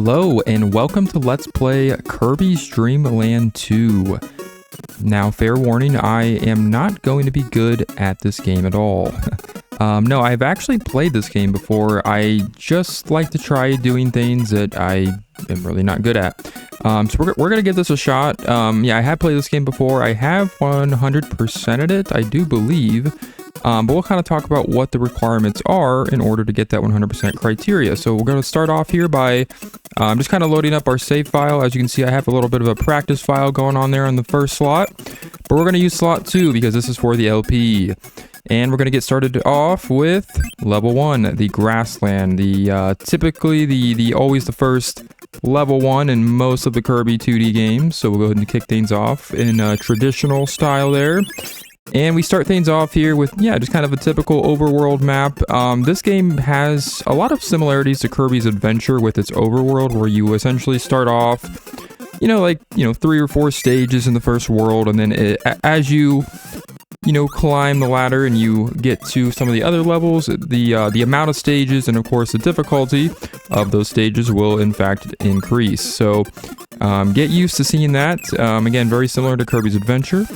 Hello and welcome to Let's Play Kirby's Dream Land 2. Now, fair warning, I am not going to be good at this game at all. No, I've actually played this game before. I just like to try doing things that I am really not good at. So we're going to give this a shot. Yeah, I have played this game before. I have 100%ed it, I do believe. But we'll kind of talk about what the requirements are in order to get that 100% criteria. So we're going to start off here by just kind of loading up our save file. As you can see, I have a little bit of a practice file going on there on the first slot. But we're going to use slot 2 because this is for the LP. And we're going to get started off with level 1, the grassland. Typically the always the first level 1 in most of the Kirby 2D games. So we'll go ahead and kick things off in a traditional style there. And we start things off here with, yeah, just kind of a typical overworld map. This game has a lot of similarities to Kirby's Adventure with its overworld, where you essentially start off, like 3 or 4 stages in the first world, and then as you climb the ladder and you get to some of the other levels, the amount of stages and of course the difficulty of those stages will in fact increase. So get used to seeing that. Again, very similar to Kirby's Adventure.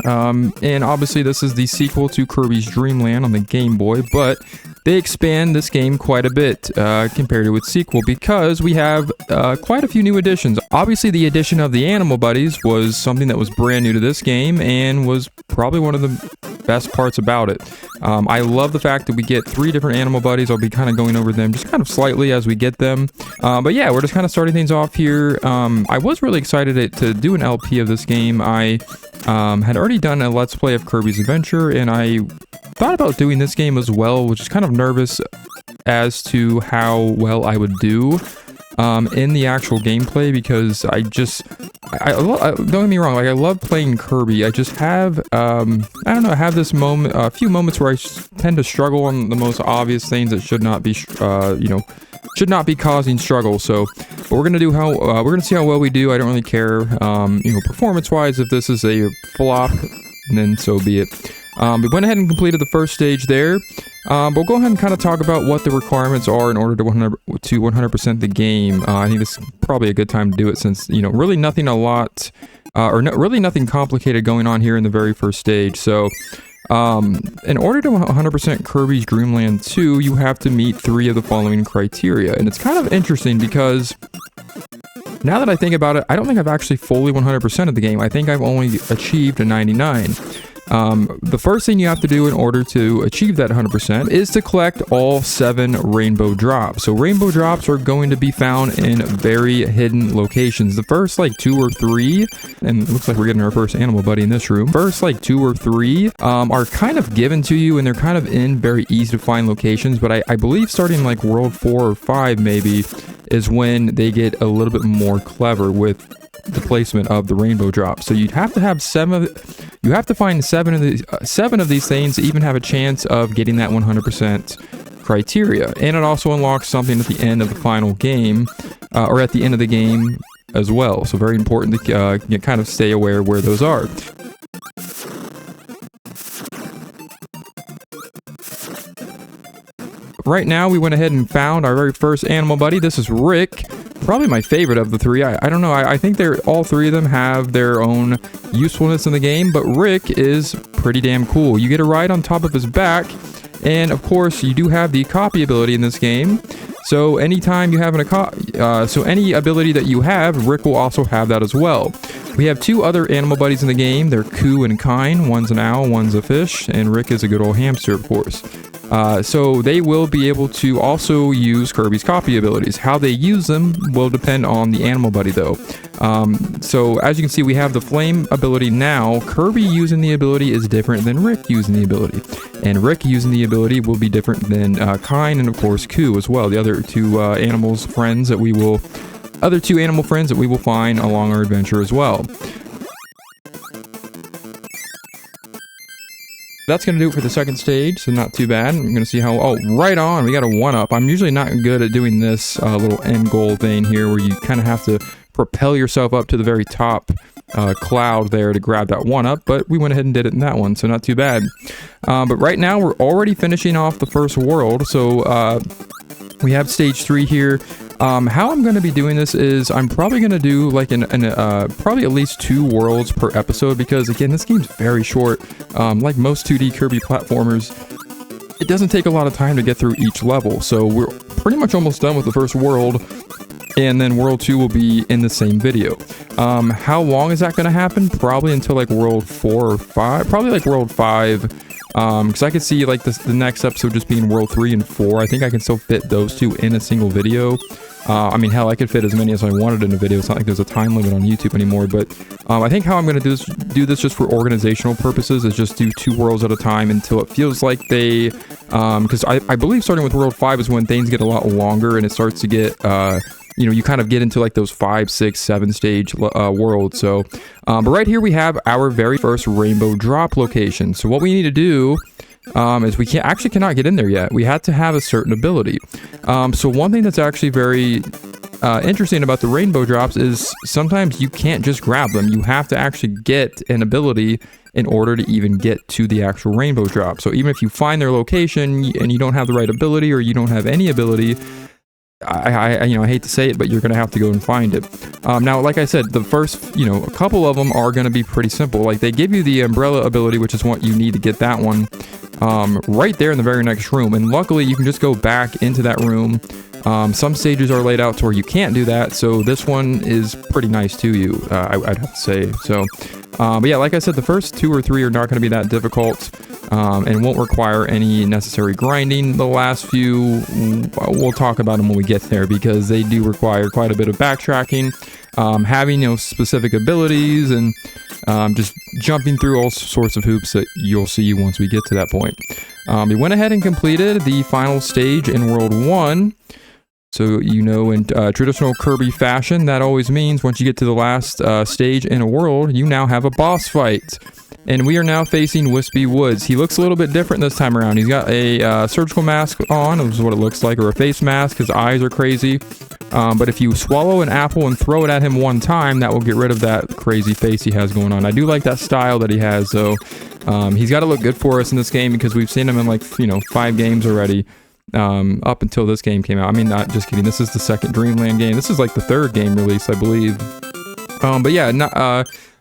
And obviously this is the sequel to Kirby's Dream Land on the Game Boy, but they expand this game quite a bit compared to its sequel because we have quite a few new additions. Obviously the addition of the Animal Buddies was something that was brand new to this game and was probably one of the best parts about it. I love the fact that we get 3 different Animal Buddies. I'll be kind of going over them just kind of slightly as we get them. But yeah, we're just kind of starting things off here. I was really excited to do an LP of this game. I had already done a Let's Play of Kirby's Adventure, and I thought about doing this game as well, which is kind of nervous as to how well I would do in the actual gameplay, because I don't get me wrong, like I love playing Kirby. I just have I don't know, I have this moment, a few moments where I tend to struggle on the most obvious things that should not be should not be causing struggle. So but we're gonna see how well we do. I don't really care performance wise if this is a flop, and then so be it. We went ahead and completed the first stage there. We'll go ahead and kind of talk about what the requirements are in order to 100% the game. I think this is probably a good time to do it, since really nothing really nothing complicated going on here in the very first stage. So in order to 100% Kirby's Dream Land 2, you have to meet 3 of the following criteria. And it's kind of interesting because now that I think about it, I don't think I've actually fully 100% of the game. I think I've only achieved a 99. The first thing you have to do in order to achieve that 100% is to collect all 7 rainbow drops. So rainbow drops are going to be found in very hidden locations. The first 2 or 3, and it looks like we're getting our first Animal Buddy in this room. First 2 or 3 are kind of given to you, and they're kind of in very easy to find locations. But I believe starting World 4 or 5 maybe is when they get a little bit more clever with the placement of the rainbow drop. So you'd have to have you have to find 7 of these things to even have a chance of getting that 100% criteria. And it also unlocks something at the end of the final game, or at the end of the game as well. So very important to kind of stay aware where those are. Right now, we went ahead and found our very first Animal Buddy. This is Rick. Probably my favorite of the 3. I don't know. I think all 3 of them have their own usefulness in the game, but Rick is pretty damn cool. You get a ride on top of his back, and of course, you do have the copy ability in this game. So anytime you have so any ability that you have, Rick will also have that as well. We have 2 other Animal Buddies in the game. They're Koo and Kine. One's an owl, one's a fish, and Rick is a good old hamster, of course. So they will be able to also use Kirby's copy abilities. How they use them will depend on the Animal Buddy, though. So as you can see, we have the flame ability now. Kirby using the ability is different than Rick using the ability. And Rick using the ability will be different than Kine and of course Koo as well. The other 2 animal friends that we will find along our adventure as well. That's going to do it for the second stage, so not too bad. I'm going to see how... Oh, right on! We got a 1-up. I'm usually not good at doing this little end goal thing here, where you kind of have to propel yourself up to the very top cloud there to grab that 1-up, but we went ahead and did it in that one, so not too bad. But right now, we're already finishing off the first world, so we have stage 3 here. How I'm going to be doing this is I'm probably going to do like probably at least 2 worlds per episode, because again, this game's very short. Like most 2D Kirby platformers, it doesn't take a lot of time to get through each level. So we're pretty much almost done with the first world, and then world 2 will be in the same video. How long is that going to happen? Probably until like world 4 or 5, probably like world 5. Because I could see like the next episode just being world 3 and 4. I think I can still fit those 2 in a single video. I mean, hell, I could fit as many as I wanted in a video. It's not like there's a time limit on YouTube anymore, but I think how I'm going to do this just for organizational purposes is just do 2 worlds at a time until it feels like they, because I believe starting with world 5 is when things get a lot longer and it starts to get, you know, you kind of get into like those 5, 6, 7 stage worlds. So, but right here we have our very first rainbow drop location. So what we need to do is we cannot get in there yet. We had to have a certain ability. So one thing that's actually very interesting about the rainbow drops is sometimes you can't just grab them. You have to actually get an ability in order to even get to the actual rainbow drop. So even if you find their location and you don't have the right ability, or you don't have any ability, I hate to say it, but you're going to have to go and find it. Now, like I said, the first, a couple of them are going to be pretty simple. Like, they give you the umbrella ability, which is what you need to get that one, right there in the very next room. And luckily, you can just go back into that room. Some stages are laid out to where you can't do that, so this one is pretty nice to you, I'd have to say. So, but yeah, like I said, the first 2 or 3 are not going to be that difficult, and won't require any necessary grinding. The last few, we'll talk about them when we get there, because they do require quite a bit of backtracking, having specific abilities, and just jumping through all sorts of hoops that you'll see once we get to that point. We went ahead and completed the final stage in World 1. So, in traditional Kirby fashion, that always means once you get to the last stage in a world, you now have a boss fight. And we are now facing Wispy Woods. He looks a little bit different this time around. He's got a surgical mask on, which is what it looks like, or a face mask. His eyes are crazy. But if you swallow an apple and throw it at him one time, that will get rid of that crazy face he has going on. I do like that style that he has, so he's got to look good for us in this game, because we've seen him in like, 5 games already. Up until this game came out. I mean, not just kidding. This is the second Dreamland game. This is like the 3rd game release, I believe. But yeah,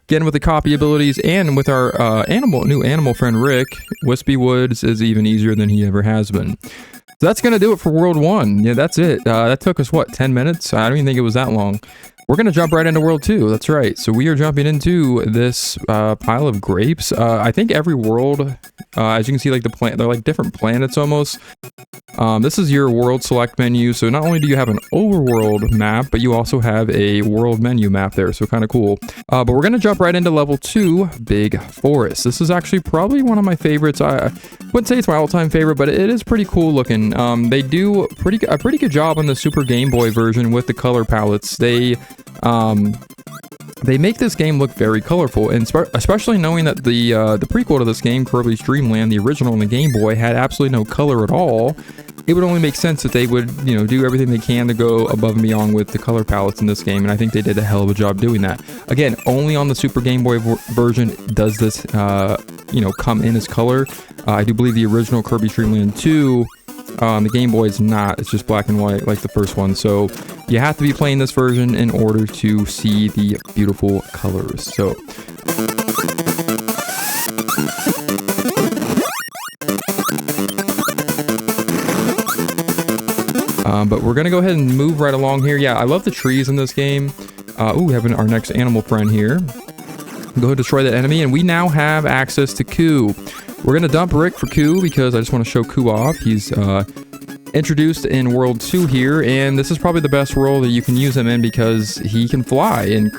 again, with the copy abilities and with our new animal friend Rick, Wispy Woods is even easier than he ever has been. So that's gonna do it for World 1. Yeah, that's it. That took us, what, 10 minutes? I don't even think it was that long. We're going to jump right into World 2. That's right. So we are jumping into this pile of grapes. I think every world, as you can see, like they're like different planets almost. This is your world select menu. So not only do you have an overworld map, but you also have a world menu map there. So kind of cool. But we're going to jump right into level 2, Big Forest. This is actually probably one of my favorites. I wouldn't say it's my all-time favorite, but it is pretty cool looking. They do a pretty good job on the Super Game Boy version with the color palettes. They make this game look very colorful, and especially knowing that the prequel to this game, Kirby's Dream Land, the original on the Game Boy, had absolutely no color at all. It would only make sense that they would, do everything they can to go above and beyond with the color palettes in this game, and I think they did a hell of a job doing that. Again, only on the Super Game Boy version does this, come in as color. I do believe the original Kirby's Dream Land 2, the Game Boy is not. It's just black and white like the first one. So you have to be playing this version in order to see the beautiful colors. So but we're gonna go ahead and move right along here. Yeah, I love the trees in this game. We have our next animal friend here. Go ahead and destroy that enemy, and we now have access to Koo. We're going to dump Rick for Koo because I just want to show Koo off. He's introduced in World 2 here, and this is probably the best world that you can use him in because he can fly. And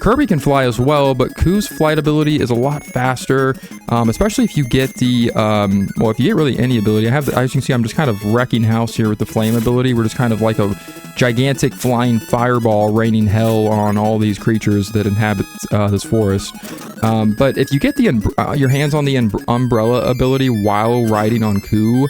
Kirby can fly as well, but Koo's flight ability is a lot faster, especially if you get the, if you get really any ability. As you can see, I'm just kind of wrecking house here with the flame ability. We're just kind of like a gigantic flying fireball raining hell on all these creatures that inhabit this forest. But if you get your hands on the umbrella ability while riding on Koo,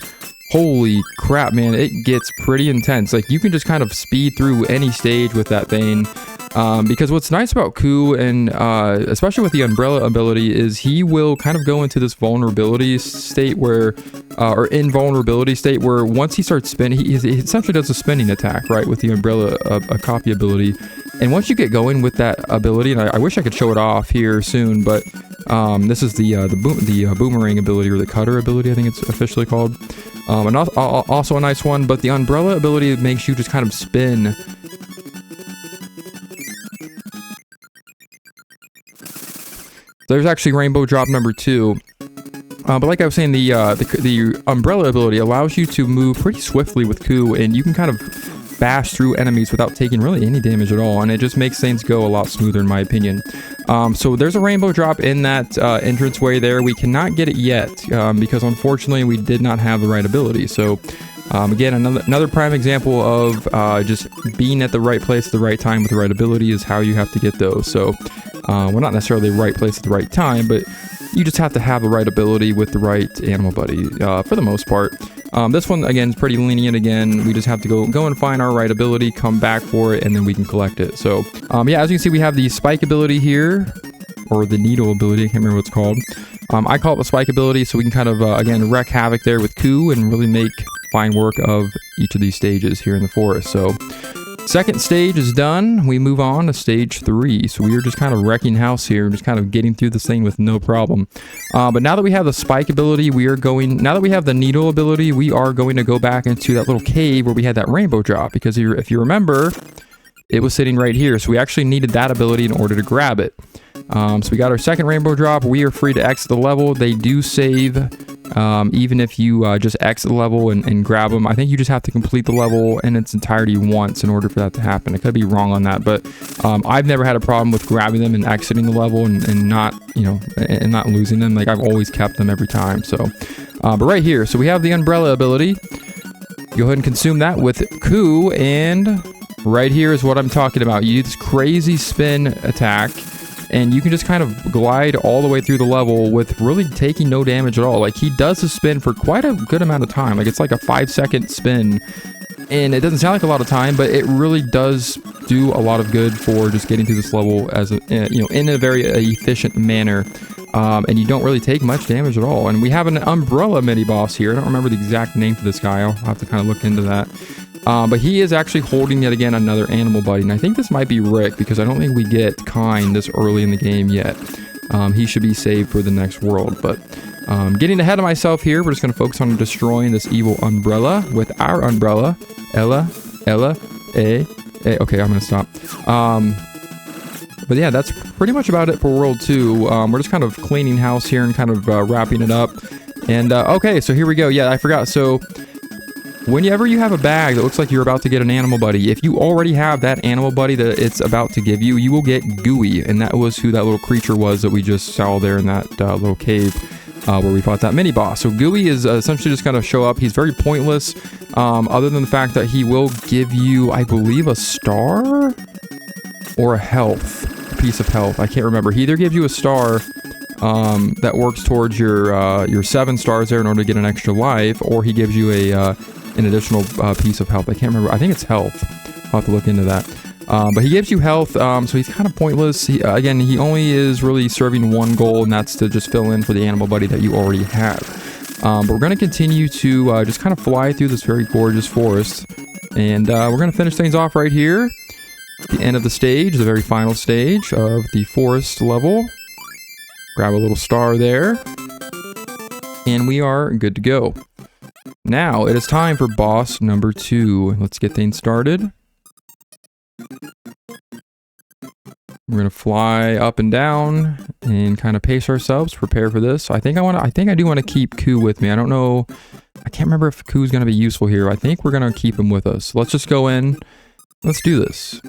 holy crap, man, it gets pretty intense. Like, you can just kind of speed through any stage with that thing. Because what's nice about Ku, and especially with the umbrella ability, is he will kind of go into this vulnerability state where, or invulnerability state where once he starts spinning, he essentially does a spinning attack, right, with the umbrella copy ability. And once you get going with that ability, and I wish I could show it off here soon, but this is the boomerang ability, or the cutter ability, I think it's officially called. And also a nice one, but the umbrella ability makes you just kind of spin. There's actually rainbow drop number 2. But like I was saying, the umbrella ability allows you to move pretty swiftly with Ku, and you can kind of bash through enemies without taking really any damage at all, and it just makes things go a lot smoother in my opinion. So there's a rainbow drop in that entranceway there. We cannot get it yet because unfortunately we did not have the right ability. So again, another prime example of just being at the right place at the right time with the right ability is how you have to get those. So well, not necessarily the right place at the right time, but you just have to have the right ability with the right animal buddy for the most part. This one, again, is pretty lenient again. We just have to go and find our right ability, come back for it, and then we can collect it. So, yeah, as you can see, we have the spike ability here, or the needle ability. I can't remember what it's called. I call it the spike ability, so we can kind of, again, wreak havoc there with Ku and really make fine work of each of these stages here in the forest. So, second stage is done. We move on to stage 3. So we are just kind of wrecking house here, just kind of getting through this thing with no problem. But now that we have the spike ability, now that we have the needle ability, we are going to go back into that little cave where we had that rainbow drop. Because if you remember, it was sitting right here. So we actually needed that ability in order to grab it. So we got our second rainbow drop. We are free to exit the level. They do save, even if you just exit the level and grab them. I think you just have to complete the level in its entirety once in order for that to happen. I could be wrong on that, but I've never had a problem with grabbing them and exiting the level and not, and not losing them. Like, I've always kept them every time. So, but right here, so we have the umbrella ability. Go ahead and consume that with Ku, and right here is what I'm talking about. You do this crazy spin attack, and you can just kind of glide all the way through the level with really taking no damage at all. Like, he does the spin for quite a good amount of time. Like, it's like a 5-second spin, and it doesn't sound like a lot of time, but it really does do a lot of good for just getting through this level as in a very efficient manner. And you don't really take much damage at all. And we have an umbrella mini boss here. I don't remember the exact name for this guy. I'll have to kind of look into that. But he is actually holding, yet again, another animal buddy. And I think this might be Rick, because I don't think we get Kind this early in the game yet. He should be saved for the next world. But getting ahead of myself here, we're just going to focus on destroying this evil umbrella with our umbrella. Ella, A. Okay, I'm going to stop. But yeah, that's pretty much about it for World 2. We're just kind of cleaning house here and kind of wrapping it up. And okay, so here we go. Yeah, I forgot. So whenever you have a bag that looks like you're about to get an animal buddy, if you already have that animal buddy that it's about to give you, you will get Gooey. And that was who that little creature was that we just saw there in that little cave where we fought that mini boss. So Gooey is essentially just going to show up. He's very pointless, other than the fact that he will give you, I believe, a star or a piece of health. I can't remember. He either gives you a star that works towards your 7 stars there in order to get an extra life, or he gives you an additional piece of health. I can't remember. I think it's health. I'll have to look into that. But he gives you health, so he's kind of pointless. Again, he only is really serving one goal, and that's to just fill in for the animal buddy that you already have. But we're going to continue to just kind of fly through this very gorgeous forest, and we're going to finish things off right here. The end of the stage, the very final stage of the forest level. Grab a little star there, and we are good to go. Now it is time for boss number 2. Let's get things started. We're gonna fly up and down and kind of pace ourselves, prepare for this. I think I do want to keep Ku with me. I don't know. I can't remember if Ku's gonna be useful here. I think we're gonna keep him with us. Let's just go in. Let's do this.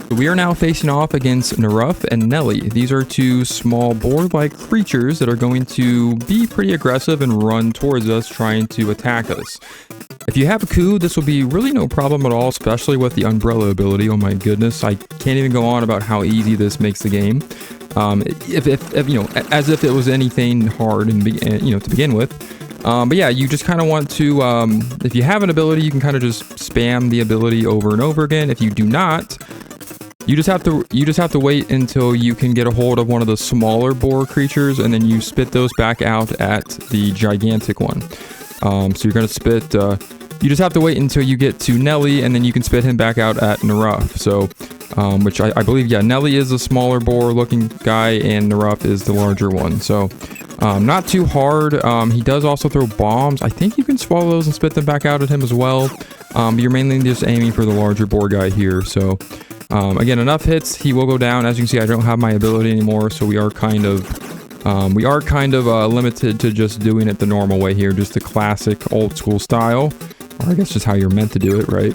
We are now facing off against Naruf and Nelly. These are 2 small boar-like creatures that are going to be pretty aggressive and run towards us, trying to attack us. If you have a Ku, this will be really no problem at all, especially with the umbrella ability. Oh my goodness, I can't even go on about how easy this makes the game. If as if it was anything hard and to begin with. But yeah, you just kind of want to, if you have an ability, you can kind of just spam the ability over and over again. If you do not, you just have to wait until you can get a hold of one of the smaller boar creatures, and then you spit those back out at the gigantic one. So you're gonna spit. You just have to wait until you get to Nelly, and then you can spit him back out at Naruf. So, which I believe, yeah, Nelly is a smaller boar-looking guy, and Naruf is the larger one. So, not too hard. He does also throw bombs. I think you can swallow those and spit them back out at him as well. But you're mainly just aiming for the larger boar guy here. So, again, enough hits, he will go down. As you can see, I don't have my ability anymore, so we are kind of limited to just doing it the normal way here, just the classic old school style. Or I guess just how you're meant to do it, right?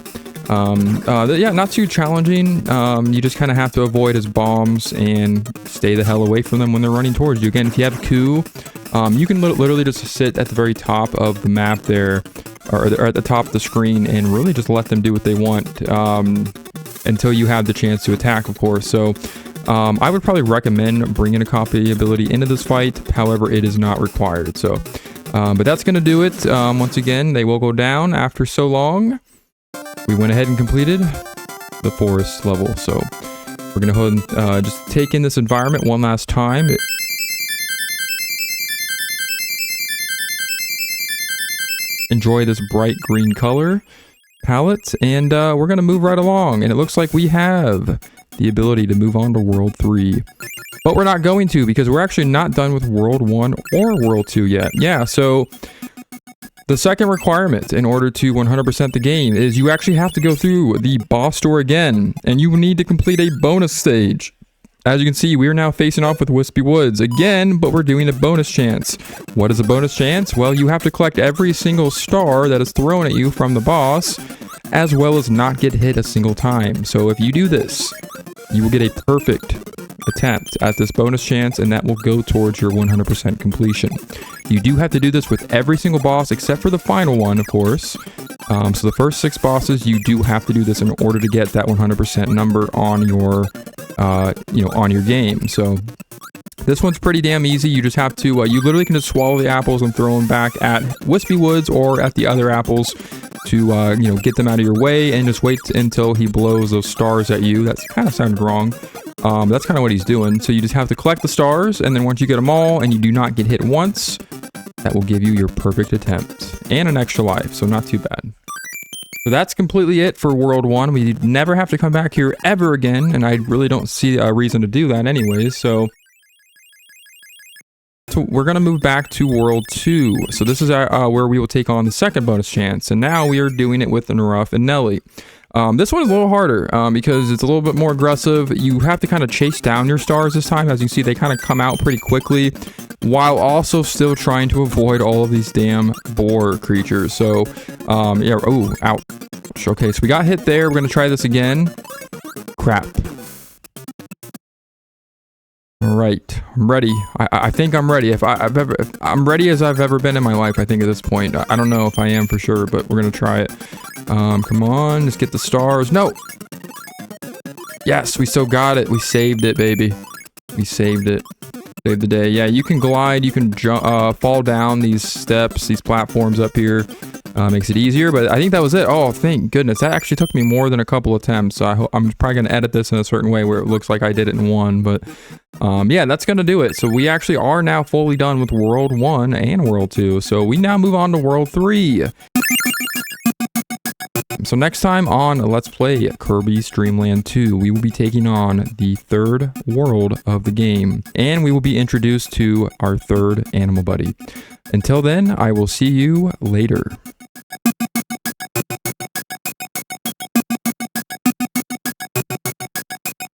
Yeah, not too challenging. You just kind of have to avoid his bombs and stay the hell away from them when they're running towards you. Again, if you have Coup, you can literally just sit at the very top of the map there, or at the top of the screen, and really just let them do what they want until you have the chance to attack, of course. So I would probably recommend bringing a copy ability into this fight. However, it is not required. So, but that's going to do it. Once again, they will go down after so long. We went ahead and completed the forest level. So we're going to go ahead and just take in this environment one last time. Enjoy this bright green color palette, and we're going to move right along. And it looks like we have the ability to move on to World 3. But we're not going to, because we're actually not done with World 1 or World 2 yet. Yeah, so the second requirement in order to 100% the game is you actually have to go through the boss door again, and you need to complete a bonus stage. As you can see, we are now facing off with Wispy Woods again, but we're doing a bonus chance. What is a bonus chance? Well, you have to collect every single star that is thrown at you from the boss, as well as not get hit a single time. So if you do this, you will get a perfect attempt at this bonus chance, and that will go towards your 100% completion. You do have to do this with every single boss except for the final one, of course. So the first 6 bosses, you do have to do this in order to get that 100% number on your, on your game. So this one's pretty damn easy. You just have to, you literally can just swallow the apples and throw them back at Wispy Woods or at the other apples to, get them out of your way, and just wait until he blows those stars at you. That's kind of sounded wrong. That's kind of what he's doing. So you just have to collect the stars, and then once you get them all and you do not get hit once, that will give you your perfect attempt and an extra life, so not too bad. So that's completely it for World 1. We never have to come back here ever again, and I really don't see a reason to do that anyways, so we're going to move back to World 2. So this is where we will take on the second bonus chance, and now we are doing it with Naruf and Nelly. This one is a little harder because it's a little bit more aggressive. You have to kind of chase down your stars this time. As you can see, they kind of come out pretty quickly, while also still trying to avoid all of these damn boar creatures. So, yeah, oh, ouch. Okay, so we got hit there. We're going to try this again. Crap. All right, I'm ready. I think I'm ready. If I'm ready as I've ever been in my life, I think at this point. I don't know if I am for sure, but we're going to try it. Come on, just get the stars. No! Yes, we still got it. We saved it, baby. We saved it. Saved the day. Yeah, you can glide, you can jump, fall down these steps, these platforms up here. Makes it easier, but I think that was it. Oh, thank goodness. That actually took me more than a couple attempts, so I'm probably going to edit this in a certain way where it looks like I did it in one, but yeah, that's going to do it. So we actually are now fully done with World 1 and World 2, so we now move on to World 3. So next time on Let's Play Kirby's Dream Land 2, we will be taking on the third world of the game, and we will be introduced to our third animal buddy. Until then, I will see you later.